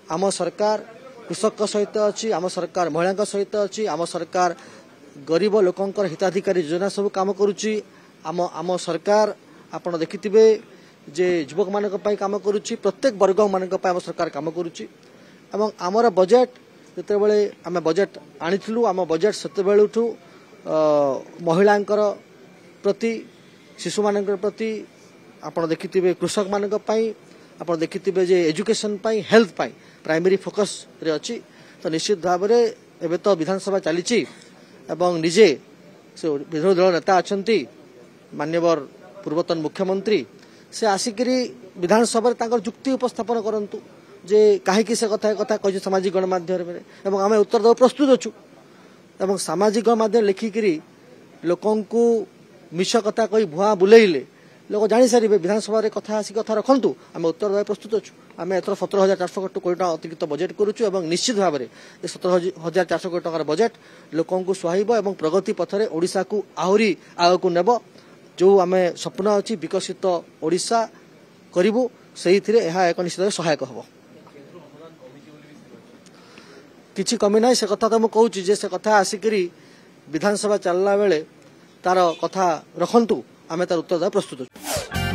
आम सरकार कृषक सहित अच्छी आम सरकार महिला सहित अच्छी आम सरकार गरीब लोकंकर हिताधिकारी योजना सब काम करुच्ची आम आम सरकार आपण देखिथिबे जे युवक मानक पई काम करुच्ची प्रत्येक वर्ग मानक पई आम सरकार काम करुच्ची एवं आमर बजेट जेतेबेले आम बजेट आनिथिलु आम बजेट सेतेबेलुठु महिलांकर प्रति शिशु मानक प्रति आपण देखिथिबे कृषक मानक पई आपण देखिथिबे जे एजुकेशन पई हेल्थ पई प्राइमरी फोकस रे अछि तो निश्चित भाव रे एबे तो विधानसभा चलीची एवं निजे से विरोधी दल नेता अछंती मान्यवर पूर्वतन मुख्यमंत्री से आसिकरी विधानसभा तांकर जुक्ति उपस्थापन करंतु जे काहे से कथा कहि सामाजिक गणमाध्यम में एवं आमे उत्तर देव प्रस्तुत अछु एवं सामाजिक गणमाध्यम लिखिकरी लोकन को मिछ कथा कहि भुआ बुलेइले लोक जानी सारे विधानसभा रे कथा आसी कथा रखंतु आमे उत्तर देव प्रस्तुत अछु आमे एथर 17,400 कोटी टका अतिरिक्त बजेट करूछु एवं निश्चित भाव में 17,400 कोटी टकार बजेट लोकन को सुहाइबो एवं प्रगति पथरे ओडिसा को आहुरी आगकू नेबो जो आमे स्वप्न अछि विकसित ओडिसा करिवो सेही थिरे एहा एक निश्चित सहायक हबो किछि कमी नाही से कथा तो मु कहूची जे से कथा आसिकरी विधानसभा चलला बेले तार कथा रखंतु आमे तार उत्तर दा प्रस्तुत